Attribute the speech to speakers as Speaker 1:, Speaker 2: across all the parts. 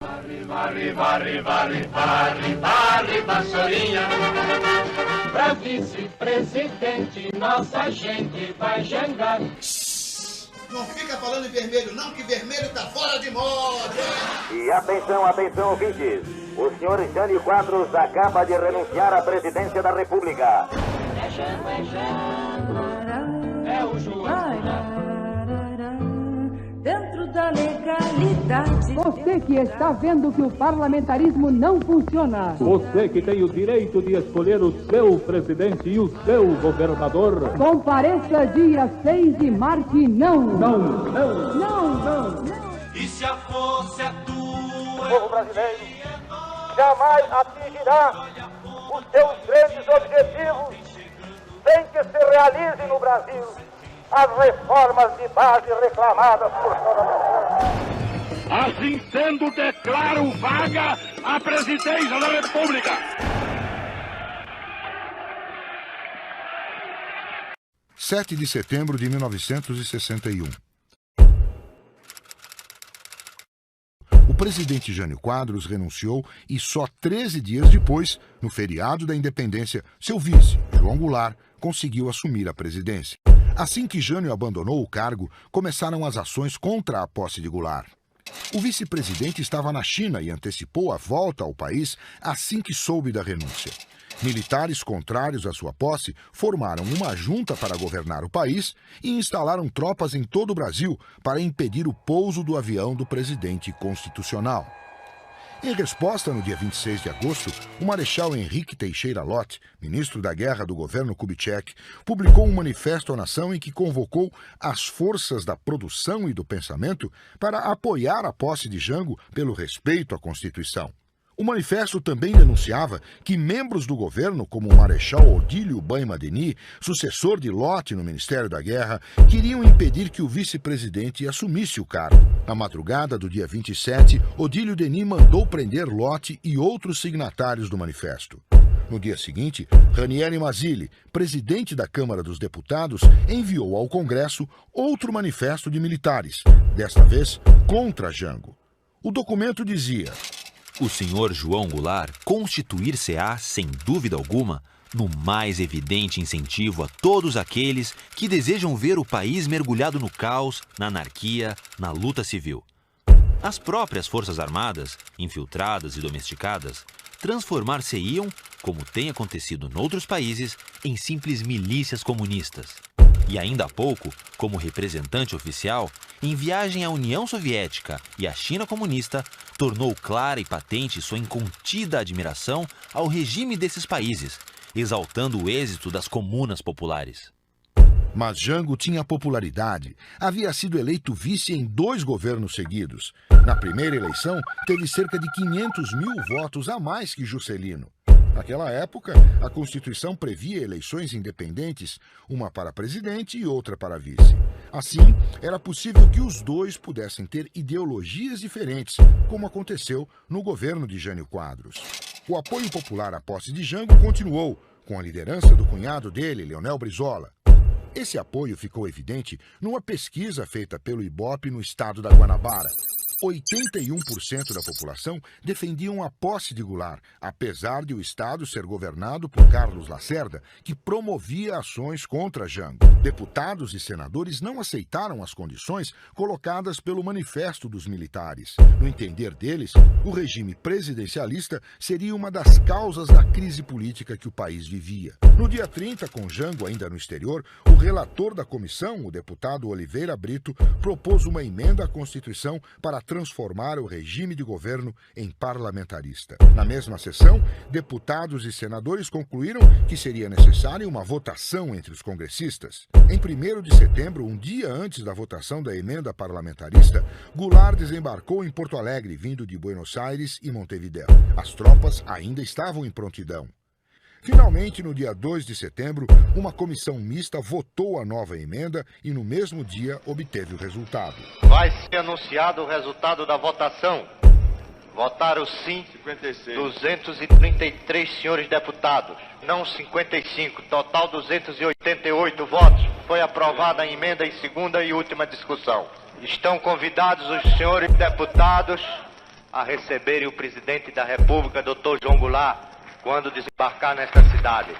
Speaker 1: Varre, varre, varre, varre, varre, vassourinha. Pra vice-presidente, nossa gente vai jangar.
Speaker 2: Não fica falando em vermelho não, que vermelho tá fora de moda.
Speaker 3: E atenção, atenção, ouvintes. O senhor Jânio Quadros acaba de renunciar à presidência da República.
Speaker 1: É Jango, é o João.
Speaker 4: Dentro da legalidade.
Speaker 5: Você que está vendo que o parlamentarismo não funciona.
Speaker 6: Você que tem o direito de escolher o seu presidente e o seu governador.
Speaker 5: Compareça dia 6 e marque não.
Speaker 6: Não, não,
Speaker 5: não, não, não.
Speaker 1: E se a força é tua?
Speaker 3: O povo brasileiro jamais atingirá os seus grandes objetivos sem que se realize no Brasil as reformas de base reclamadas por toda a nação.
Speaker 6: Assim sendo, declaro vaga a presidência da República.
Speaker 7: – 7 de setembro de 1961. O presidente Jânio Quadros renunciou e só 13 dias depois, no feriado da Independência, seu vice, João Goulart, conseguiu assumir a presidência. Assim que Jânio abandonou o cargo, começaram as ações contra a posse de Goulart. O vice-presidente estava na China e antecipou a volta ao país assim que soube da renúncia. Militares contrários à sua posse formaram uma junta para governar o país e instalaram tropas em todo o Brasil para impedir o pouso do avião do presidente constitucional. Em resposta, no dia 26 de agosto, o marechal Henrique Teixeira Lott, ministro da Guerra do governo Kubitschek, publicou um manifesto à nação em que convocou as forças da produção e do pensamento para apoiar a posse de Jango pelo respeito à Constituição. O manifesto também denunciava que membros do governo, como o marechal Odílio Banho-Madeni, sucessor de Lott no Ministério da Guerra, queriam impedir que o vice-presidente assumisse o cargo. Na madrugada do dia 27, Odílio Deni mandou prender Lott e outros signatários do manifesto. No dia seguinte, Ranieri Mazzilli, presidente da Câmara dos Deputados, enviou ao Congresso outro manifesto de militares, desta vez contra Jango. O documento dizia:
Speaker 8: o senhor João Goulart constituir-se-á, sem dúvida alguma, no mais evidente incentivo a todos aqueles que desejam ver o país mergulhado no caos, na anarquia, na luta civil. As próprias Forças Armadas, infiltradas e domesticadas, transformar-se-iam, como tem acontecido noutros países, em simples milícias comunistas. E ainda há pouco, como representante oficial, em viagem à União Soviética e à China comunista, tornou clara e patente sua incontida admiração ao regime desses países, exaltando o êxito das comunas populares.
Speaker 7: Mas Jango tinha popularidade. Havia sido eleito vice em 2 governos seguidos. Na primeira eleição, teve cerca de 500 mil votos a mais que Juscelino. Naquela época, a Constituição previa eleições independentes, uma para presidente e outra para vice. Assim, era possível que os dois pudessem ter ideologias diferentes, como aconteceu no governo de Jânio Quadros. O apoio popular à posse de Jango continuou, com a liderança do cunhado dele, Leonel Brizola. Esse apoio ficou evidente numa pesquisa feita pelo Ibope no estado da Guanabara. 81% da população defendiam a posse de Goulart, apesar de o estado ser governado por Carlos Lacerda, que promovia ações contra Jango. Deputados e senadores não aceitaram as condições colocadas pelo manifesto dos militares. No entender deles, o regime presidencialista seria uma das causas da crise política que o país vivia. No dia 30, com Jango ainda no exterior, o relator da comissão, o deputado Oliveira Brito, propôs uma emenda à Constituição para transformar o regime de governo em parlamentarista. Na mesma sessão, deputados e senadores concluíram que seria necessária uma votação entre os congressistas. Em 1º de setembro, um dia antes da votação da emenda parlamentarista, Goulart desembarcou em Porto Alegre, vindo de Buenos Aires e Montevidéu. As tropas ainda estavam em prontidão. Finalmente, no dia 2 de setembro, uma comissão mista votou a nova emenda e no mesmo dia obteve o resultado.
Speaker 9: Vai ser anunciado o resultado da votação. Votaram sim 56. 233 senhores deputados, não 55, total 288 votos. Foi aprovada a emenda em segunda e última discussão. Estão convidados os senhores deputados a receberem o presidente da República, Dr. João Goulart, quando desembarcar nesta cidade.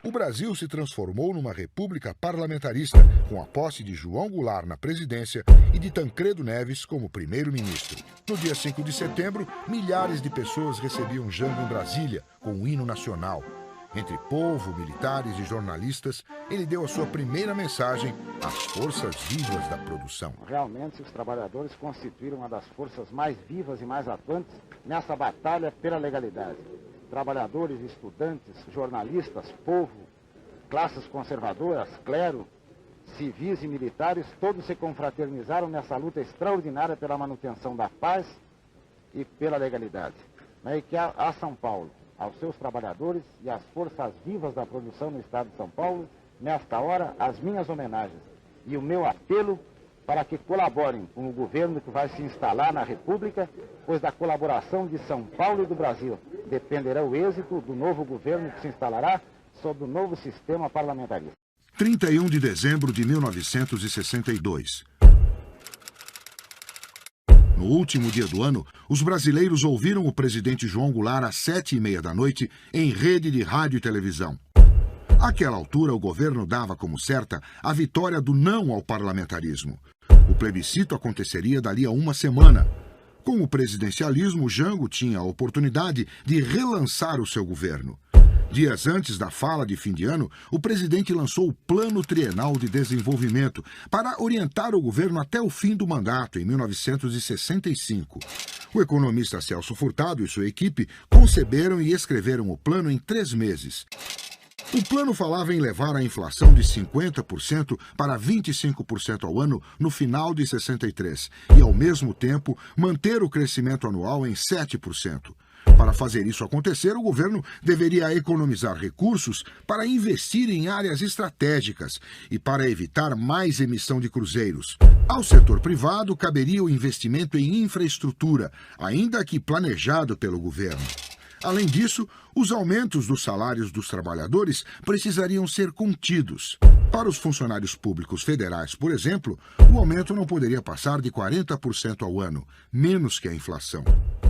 Speaker 7: O Brasil se transformou numa república parlamentarista, com a posse de João Goulart na presidência e de Tancredo Neves como primeiro-ministro. No dia 5 de setembro, milhares de pessoas recebiam Jango em Brasília, com o hino nacional. Entre povo, militares e jornalistas, ele deu a sua primeira mensagem às forças vivas da produção.
Speaker 3: Realmente, os trabalhadores constituíram uma das forças mais vivas e mais atuantes nessa batalha pela legalidade. Trabalhadores, estudantes, jornalistas, povo, classes conservadoras, clero, civis e militares, todos se confraternizaram nessa luta extraordinária pela manutenção da paz e pela legalidade. E que a São Paulo, aos seus trabalhadores e às forças vivas da produção no estado de São Paulo, nesta hora, as minhas homenagens e o meu apelo para que colaborem com o governo que vai se instalar na República, pois da colaboração de São Paulo e do Brasil dependerá o êxito do novo governo que se instalará sob o novo sistema parlamentarista.
Speaker 7: 31 de dezembro de 1962. No último dia do ano, os brasileiros ouviram o presidente João Goulart às 7h30 da noite em rede de rádio e televisão. Àquela altura, o governo dava como certa a vitória do não ao parlamentarismo. O plebiscito aconteceria dali a uma semana. Com o presidencialismo, Jango tinha a oportunidade de relançar o seu governo. Dias antes da fala de fim de ano, o presidente lançou o Plano Trienal de Desenvolvimento para orientar o governo até o fim do mandato, em 1965. O economista Celso Furtado e sua equipe conceberam e escreveram o plano em 3 meses. O plano falava em levar a inflação de 50% para 25% ao ano no final de 63 e, ao mesmo tempo, manter o crescimento anual em 7%. Para fazer isso acontecer, o governo deveria economizar recursos para investir em áreas estratégicas e para evitar mais emissão de cruzeiros. Ao setor privado, caberia o investimento em infraestrutura, ainda que planejado pelo governo. Além disso, os aumentos dos salários dos trabalhadores precisariam ser contidos. Para os funcionários públicos federais, por exemplo, o aumento não poderia passar de 40% ao ano, menos que a inflação.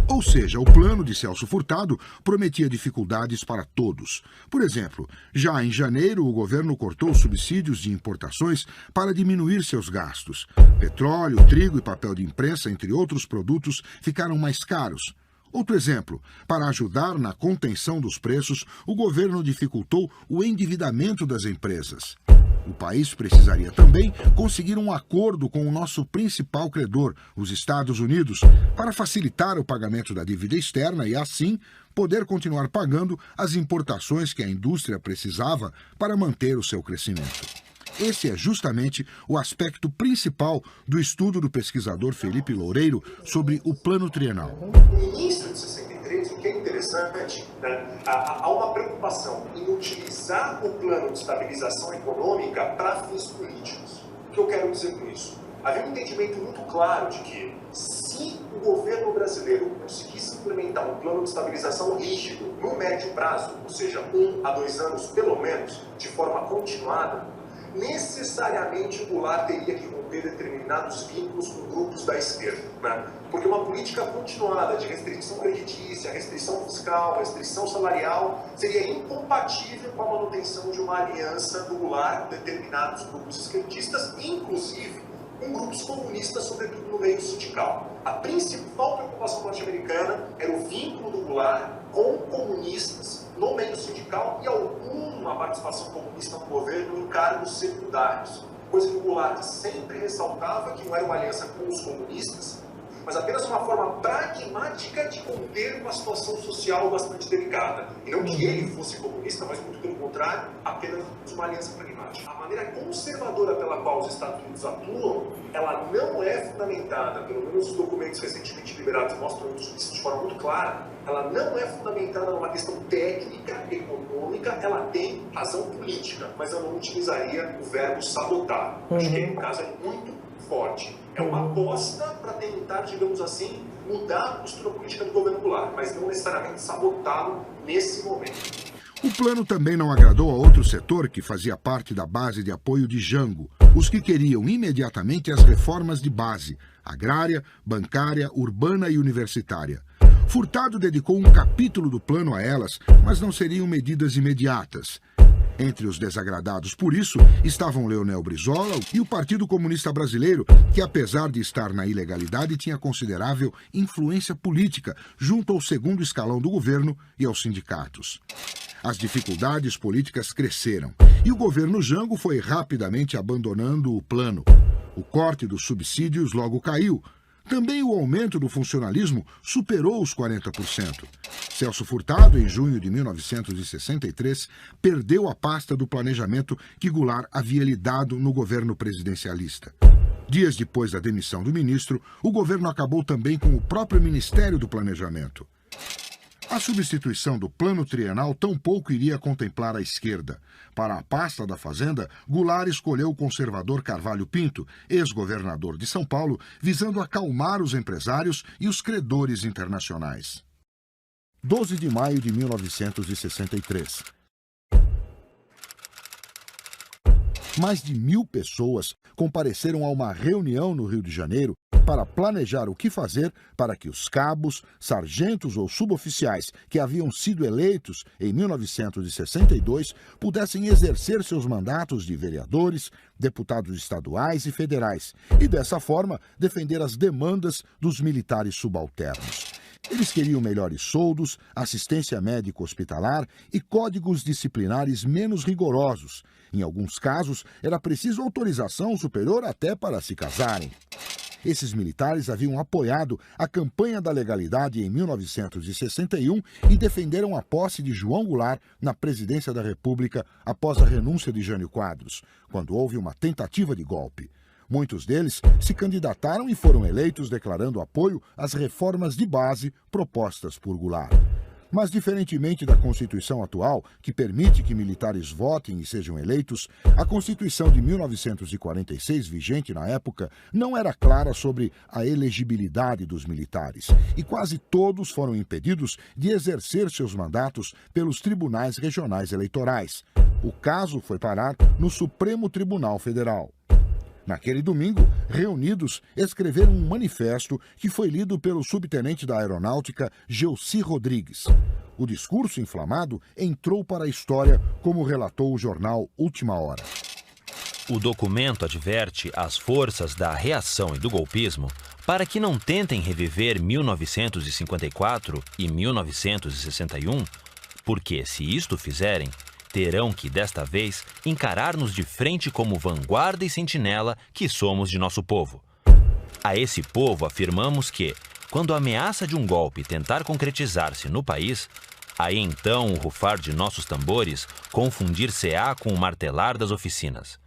Speaker 7: Ou seja, o plano de Celso Furtado prometia dificuldades para todos. Por exemplo, já em janeiro, o governo cortou subsídios de importações para diminuir seus gastos. Petróleo, trigo e papel de imprensa, entre outros produtos, ficaram mais caros. Outro exemplo, para ajudar na contenção dos preços, o governo dificultou o endividamento das empresas. O país precisaria também conseguir um acordo com o nosso principal credor, os Estados Unidos, para facilitar o pagamento da dívida externa e, assim, poder continuar pagando as importações que a indústria precisava para manter o seu crescimento. Esse é justamente o aspecto principal do estudo do pesquisador Felipe Loureiro sobre o Plano Trienal.
Speaker 10: No início de 63, o que é interessante, né, há uma preocupação em utilizar o plano de estabilização econômica para fins políticos. O que eu quero dizer com isso? Havia um entendimento muito claro de que, se o governo brasileiro conseguisse implementar um plano de estabilização rígido no médio prazo, ou seja, 1 a 2 anos pelo menos, de forma continuada, necessariamente o Goulart teria que romper determinados vínculos com grupos da esquerda, né? Porque uma política continuada de restrição creditícia, restrição fiscal, restrição salarial seria incompatível com a manutenção de uma aliança do Goulart com determinados grupos esquerdistas, inclusive com grupos comunistas, sobretudo no meio sindical. A principal preocupação norte-americana era o vínculo do Goulart com comunistas no meio sindical e alguma participação comunista no governo em cargos secundários. Coisa que o Goulart sempre ressaltava que não era uma aliança com os comunistas, mas apenas uma forma pragmática de conter uma situação social bastante delicada. E não que ele fosse comunista, mas muito pelo contrário, apenas uma aliança pragmática. A maneira conservadora pela qual os Estados Unidos atuam, ela não é fundamentada, pelo menos os documentos recentemente liberados mostram isso de forma muito clara, ela não é fundamentada numa questão técnica, econômica, ela tem razão política, mas eu não utilizaria o verbo sabotar. Acho que aí, no caso, é muito forte. É uma aposta para tentar, digamos assim, mudar a postura política do governo Goulart, mas não necessariamente sabotá-lo nesse momento.
Speaker 7: O plano também não agradou a outro setor que fazia parte da base de apoio de Jango, os que queriam imediatamente as reformas de base, agrária, bancária, urbana e universitária. Furtado dedicou um capítulo do plano a elas, mas não seriam medidas imediatas. Entre os desagradados por isso estavam Leonel Brizola e o Partido Comunista Brasileiro, que apesar de estar na ilegalidade tinha considerável influência política junto ao segundo escalão do governo e aos sindicatos. As dificuldades políticas cresceram e o governo Jango foi rapidamente abandonando o plano. O corte dos subsídios logo caiu. Também o aumento do funcionalismo superou os 40%. Celso Furtado, em junho de 1963, perdeu a pasta do planejamento que Goulart havia lhe dado no governo presidencialista. Dias depois da demissão do ministro, o governo acabou também com o próprio Ministério do Planejamento. A substituição do plano trienal tampouco iria contemplar a esquerda. Para a pasta da Fazenda, Goulart escolheu o conservador Carvalho Pinto, ex-governador de São Paulo, visando acalmar os empresários e os credores internacionais. 12 de maio de 1963. Mais de 1.000 pessoas compareceram a uma reunião no Rio de Janeiro para planejar o que fazer para que os cabos, sargentos ou suboficiais que haviam sido eleitos em 1962 pudessem exercer seus mandatos de vereadores, deputados estaduais e federais e, dessa forma, defender as demandas dos militares subalternos. Eles queriam melhores soldos, assistência médico-hospitalar e códigos disciplinares menos rigorosos. Em alguns casos, era preciso autorização superior até para se casarem. Esses militares haviam apoiado a campanha da legalidade em 1961 e defenderam a posse de João Goulart na presidência da República após a renúncia de Jânio Quadros, quando houve uma tentativa de golpe. Muitos deles se candidataram e foram eleitos declarando apoio às reformas de base propostas por Goulart. Mas, diferentemente da Constituição atual, que permite que militares votem e sejam eleitos, a Constituição de 1946, vigente na época, não era clara sobre a elegibilidade dos militares, e quase todos foram impedidos de exercer seus mandatos pelos tribunais regionais eleitorais. O caso foi parar no Supremo Tribunal Federal. Naquele domingo, reunidos, escreveram um manifesto que foi lido pelo subtenente da Aeronáutica, Gelsi Rodrigues. O discurso inflamado entrou para a história, como relatou o jornal Última Hora.
Speaker 8: O documento adverte as forças da reação e do golpismo para que não tentem reviver 1954 e 1961, porque, se isto fizerem, terão que, desta vez, encarar-nos de frente como vanguarda e sentinela que somos de nosso povo. A esse povo afirmamos que, quando a ameaça de um golpe tentar concretizar-se no país, aí então o rufar de nossos tambores confundir-se-á com o martelar das oficinas.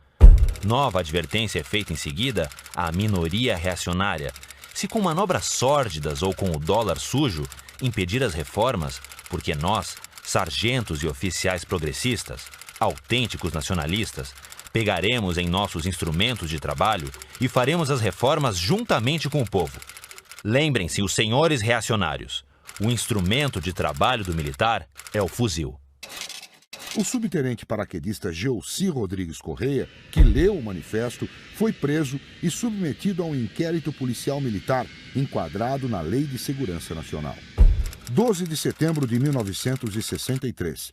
Speaker 8: Nova advertência é feita em seguida à minoria reacionária, se com manobras sórdidas ou com o dólar sujo impedir as reformas, porque nós, sargentos e oficiais progressistas, autênticos nacionalistas, pegaremos em nossos instrumentos de trabalho e faremos as reformas juntamente com o povo. Lembrem-se, os senhores reacionários, o instrumento de trabalho do militar é o fuzil.
Speaker 7: O subtenente paraquedista Gelsi Rodrigues Correia, que leu o manifesto, foi preso e submetido a um inquérito policial militar enquadrado na Lei de Segurança Nacional. 12 de setembro de 1963.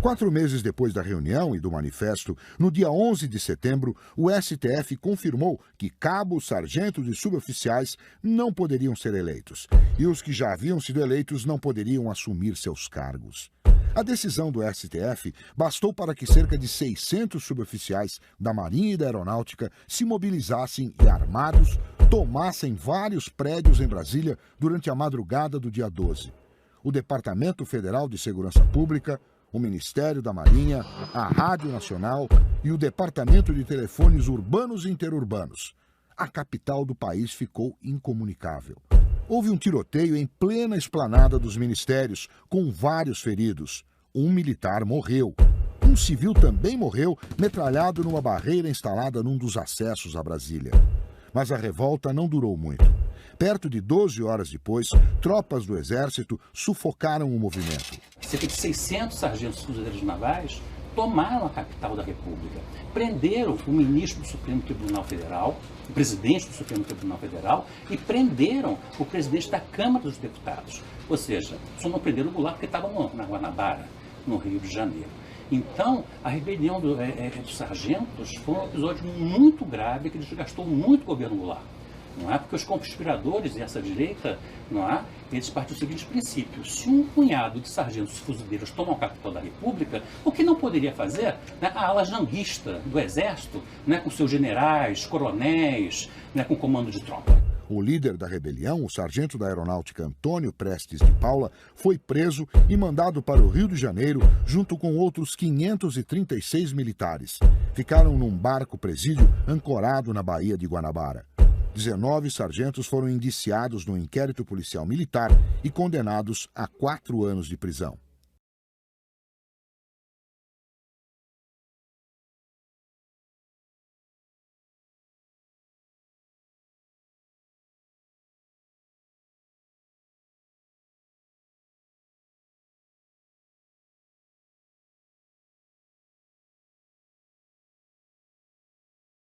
Speaker 7: 4 meses depois da reunião e do manifesto, no dia 11 de setembro, o STF confirmou que cabos, sargentos e suboficiais não poderiam ser eleitos, e os que já haviam sido eleitos não poderiam assumir seus cargos. A decisão do STF bastou para que cerca de 600 suboficiais da Marinha e da Aeronáutica se mobilizassem e, armados, tomassem vários prédios em Brasília durante a madrugada do dia 12. O Departamento Federal de Segurança Pública, o Ministério da Marinha, a Rádio Nacional e o Departamento de Telefones Urbanos e Interurbanos. A capital do país ficou incomunicável. Houve um tiroteio em plena esplanada dos ministérios, com vários feridos. Um militar morreu. Um civil também morreu, metralhado numa barreira instalada num dos acessos a Brasília. Mas a revolta não durou muito. Perto de 12 horas depois, tropas do Exército sufocaram o movimento.
Speaker 11: Cerca de 600 sargentos cruzeiros navais tomaram a capital da República, prenderam o ministro do Supremo Tribunal Federal, o presidente do Supremo Tribunal Federal, e prenderam o presidente da Câmara dos Deputados. Ou seja, só não prenderam o Goulart porque estava na Guanabara, no Rio de Janeiro. Então, a rebelião dos sargentos foi um episódio muito grave que desgastou muito o governo Goulart. Não é? Porque os conspiradores e essa direita, não é? Eles partem do seguinte princípio: se um punhado de sargentos fuzileiros tomam a capital da República, o que não poderia fazer, né, a ala janguista do Exército, né, com seus generais, coronéis, né, com comando de tropa?
Speaker 7: O líder da rebelião, o sargento da Aeronáutica Antônio Prestes de Paula, foi preso e mandado para o Rio de Janeiro junto com outros 536 militares. Ficaram num barco-presídio ancorado na Baía de Guanabara. 19 sargentos foram indiciados no inquérito policial militar e condenados a 4 anos de prisão.